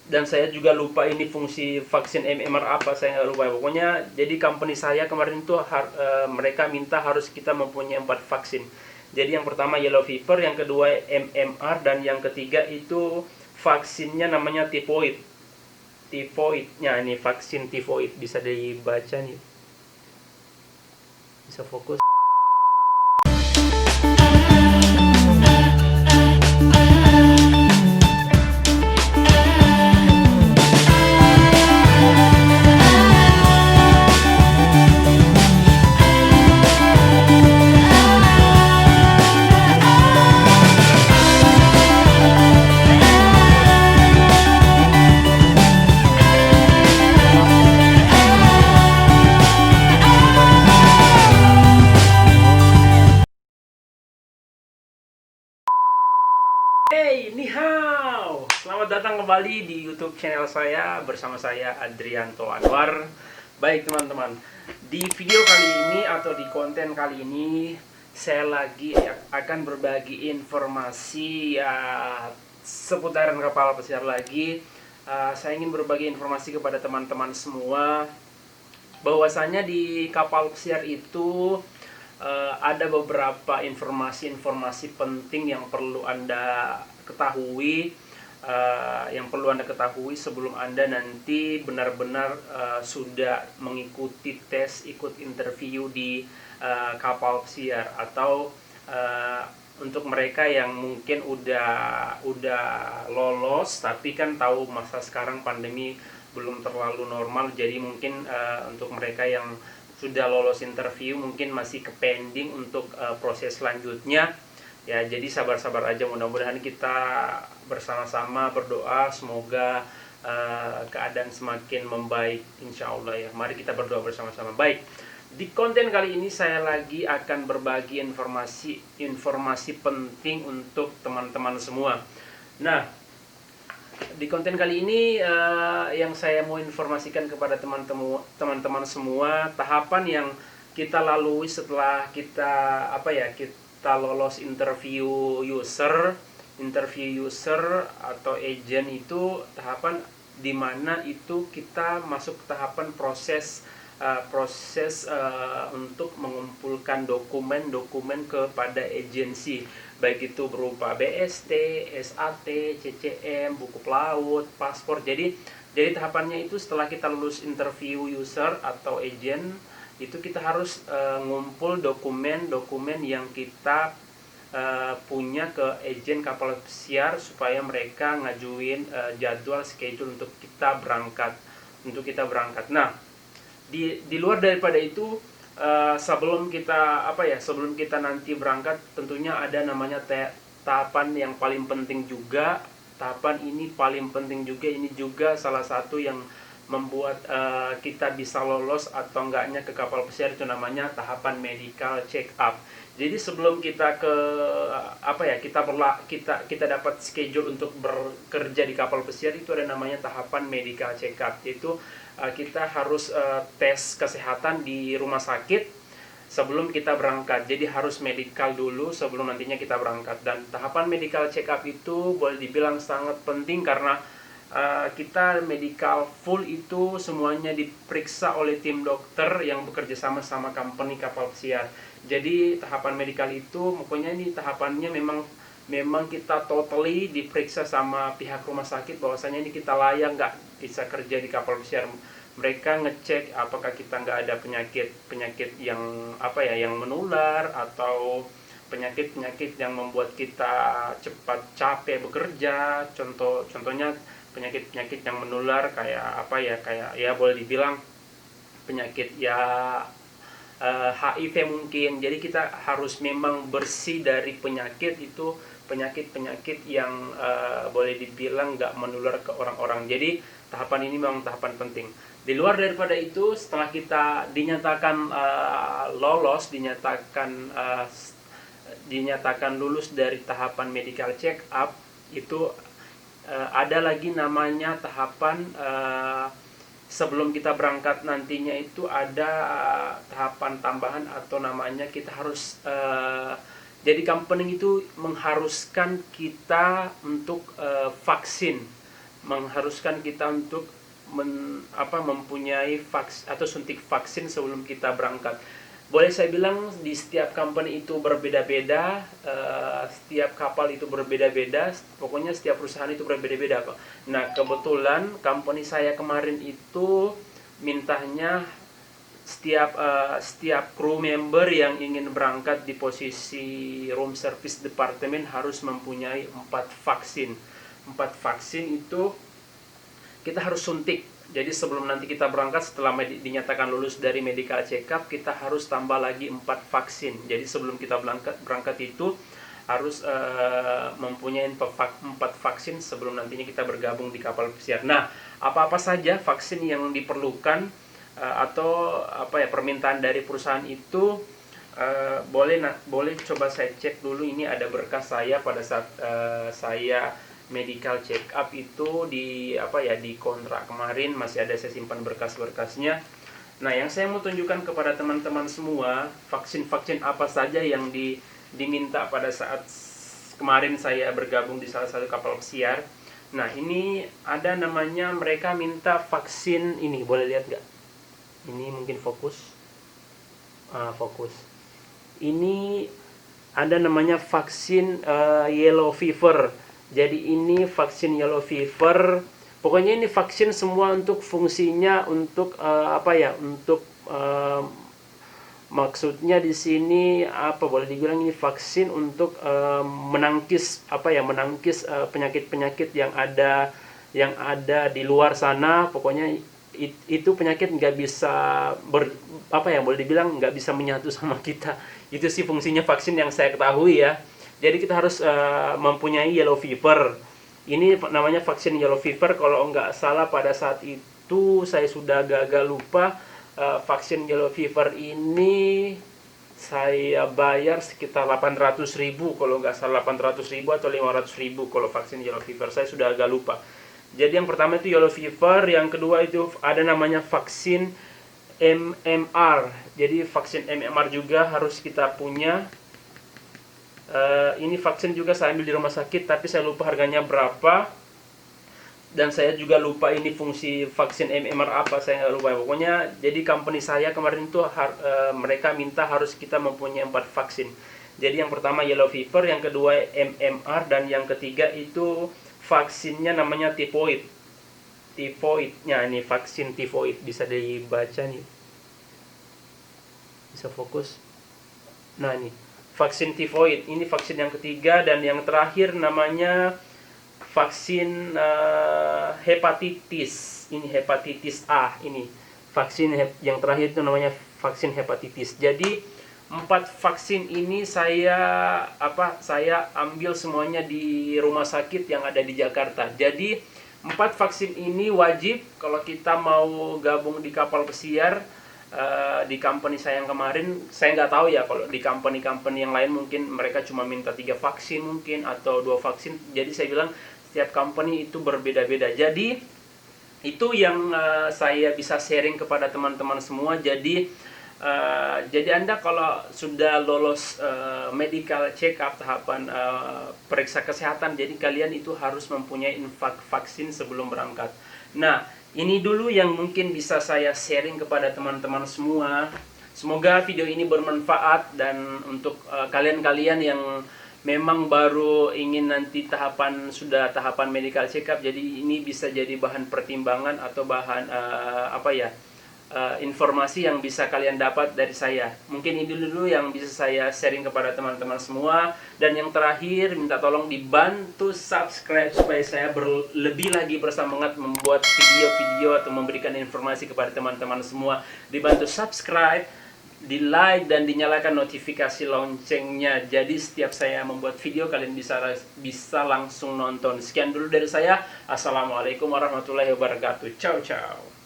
dan saya juga lupa ini fungsi vaksin MMR apa, saya nggak lupa. Pokoknya jadi company saya kemarin tuh mereka minta harus kita mempunyai 4 vaksin. Jadi yang pertama yellow fever, yang kedua MMR, dan yang ketiga itu vaksinnya namanya tifoid. Tifoidnya ini vaksin tifoid, bisa dibaca nih, bisa fokus. Hey, ni hao! Selamat datang kembali di YouTube channel saya bersama saya Adrianto Anwar. Baik teman-teman, di video kali ini atau di konten kali ini saya lagi akan berbagi informasi seputaran kapal pesiar lagi. Saya ingin berbagi informasi kepada teman-teman semua bahwasanya di kapal pesiar itu ada beberapa informasi-informasi penting yang perlu Anda ketahui, sebelum Anda nanti benar-benar sudah mengikuti tes, ikut interview di kapal pesiar, atau untuk mereka yang mungkin udah lolos tapi kan tahu masa sekarang pandemi belum terlalu normal, jadi mungkin untuk mereka yang sudah lolos interview mungkin masih ke pending untuk proses selanjutnya ya. Jadi sabar-sabar aja, mudah-mudahan kita bersama-sama berdoa semoga keadaan semakin membaik insya Allah ya. Mari kita berdoa bersama-sama. Baik, di konten kali ini saya lagi akan berbagi informasi penting untuk teman-teman semua. Nah, di konten kali ini yang saya mau informasikan kepada teman-teman semua, tahapan yang kita lalui setelah kita lolos interview user atau agent, itu tahapan dimana itu kita masuk ke tahapan proses untuk mengumpulkan dokumen kepada agensi, baik itu berupa BST, SAT, CCM, buku pelaut, paspor. Jadi tahapannya itu setelah kita lulus interview user atau agent, itu kita harus ngumpul dokumen yang kita punya ke agen kapal pesiar supaya mereka ngajuin jadwal schedule untuk kita berangkat. Nah, di luar daripada itu, sebelum kita nanti berangkat, tentunya ada namanya tahapan yang paling penting juga. Tahapan ini paling penting juga, ini juga salah satu yang membuat kita bisa lolos atau enggaknya ke kapal pesiar, itu namanya tahapan medical check up. Jadi sebelum kita kita dapat schedule untuk bekerja di kapal pesiar, itu ada namanya tahapan medical check up. Itu kita harus tes kesehatan di rumah sakit sebelum kita berangkat. Jadi harus medical dulu sebelum nantinya kita berangkat. Dan tahapan medical check up itu boleh dibilang sangat penting karena kita medical full itu semuanya diperiksa oleh tim dokter yang bekerja sama company kapal pesiar. Jadi tahapan medical itu pokoknya ini tahapannya memang kita totally diperiksa sama pihak rumah sakit bahwasanya ini kita layak nggak bisa kerja di kapal pesiar. Mereka ngecek apakah kita nggak ada penyakit yang yang menular, atau penyakit yang membuat kita cepat capek bekerja. Contohnya penyakit yang menular kayak boleh dibilang penyakit HIV mungkin. Jadi kita harus memang bersih dari penyakit yang boleh dibilang nggak menular ke orang-orang. Jadi tahapan ini memang tahapan penting. Di luar daripada itu, setelah kita dinyatakan lolos, dinyatakan lulus dari tahapan medical check up, itu ada lagi namanya tahapan sebelum kita berangkat nantinya, itu ada tahapan tambahan atau namanya kita harus jadi company itu mengharuskan kita untuk vaksin. mengharuskan kita untuk mempunyai atau suntik vaksin sebelum kita berangkat. Boleh saya bilang di setiap company itu berbeda-beda, setiap kapal itu berbeda-beda, pokoknya setiap perusahaan itu berbeda-beda kok. Nah, kebetulan company saya kemarin itu mintanya setiap crew member yang ingin berangkat di posisi room service department harus mempunyai 4 vaksin. 4 vaksin itu kita harus suntik. Jadi sebelum nanti kita berangkat, setelah dinyatakan lulus dari medical check up, kita harus tambah lagi 4 vaksin. Jadi sebelum kita berangkat itu harus mempunyai 4 vaksin sebelum nantinya kita bergabung di kapal pesiar. Nah, apa-apa saja vaksin yang diperlukan atau permintaan dari perusahaan itu, boleh coba saya cek dulu. Ini ada berkas saya pada saat saya medical check up itu di kontrak kemarin, masih ada saya simpan berkas-berkasnya. Nah, yang saya mau tunjukkan kepada teman-teman semua, vaksin-vaksin apa saja yang diminta pada saat kemarin saya bergabung di salah satu kapal pesiar. Nah, ini ada namanya, mereka minta vaksin ini, boleh lihat nggak? Ini mungkin fokus. Fokus. Ini ada namanya vaksin yellow fever. Jadi ini vaksin yellow fever. Pokoknya ini vaksin semua untuk fungsinya untuk maksudnya di sini boleh dibilang ini vaksin untuk menangkis penyakit-penyakit yang ada di luar sana. Pokoknya itu penyakit nggak bisa boleh dibilang nggak bisa menyatu sama kita. Itu sih fungsinya vaksin yang saya ketahui ya. Jadi kita harus mempunyai yellow fever. Ini namanya vaksin yellow fever. Kalau nggak salah pada saat itu saya sudah agak lupa. Vaksin yellow fever ini saya bayar sekitar 800.000. Kalau nggak salah 800.000 atau 500.000 kalau vaksin yellow fever. Saya sudah agak lupa. Jadi yang pertama itu yellow fever. Yang kedua itu ada namanya vaksin MMR. Jadi vaksin MMR juga harus kita punya. Ini vaksin juga saya ambil di rumah sakit, tapi saya lupa harganya berapa, dan saya juga lupa ini fungsi vaksin MMR apa, saya nggak lupa. Pokoknya jadi company saya kemarin itu mereka minta harus kita mempunyai 4 vaksin. Jadi yang pertama yellow fever, yang kedua MMR, dan yang ketiga itu vaksinnya namanya tifoid. Tifoidnya ini vaksin tifoid, bisa dibaca nih, bisa fokus. Nah, ini vaksin tifoid, ini vaksin yang ketiga, dan yang terakhir namanya vaksin hepatitis. Ini hepatitis A. Ini vaksin yang terakhir itu namanya vaksin hepatitis. Jadi 4 vaksin ini saya ambil semuanya di rumah sakit yang ada di Jakarta. Jadi 4 vaksin ini wajib kalau kita mau gabung di kapal pesiar. Di company saya yang kemarin, saya nggak tahu ya kalau di company-company yang lain mungkin mereka cuma minta 3 vaksin mungkin atau 2 vaksin. Jadi saya bilang setiap company itu berbeda-beda. Jadi itu yang saya bisa sharing kepada teman-teman semua. Jadi Anda kalau sudah lolos medical check up tahapan periksa kesehatan, jadi kalian itu harus mempunyai vaksin sebelum berangkat. Nah, ini dulu yang mungkin bisa saya sharing kepada teman-teman semua. Semoga video ini bermanfaat, dan untuk kalian-kalian yang memang baru ingin nanti tahapan medical check up, jadi ini bisa jadi bahan pertimbangan atau bahan informasi yang bisa kalian dapat dari saya. Mungkin ini dulu yang bisa saya sharing kepada teman-teman semua. Dan yang terakhir, minta tolong dibantu subscribe supaya saya lebih lagi bersemangat membuat video-video atau memberikan informasi kepada teman-teman semua. Dibantu subscribe, di like, dan dinyalakan notifikasi loncengnya. Jadi setiap saya membuat video, kalian bisa langsung nonton. Sekian dulu dari saya. Assalamualaikum warahmatullahi wabarakatuh. Ciao ciao.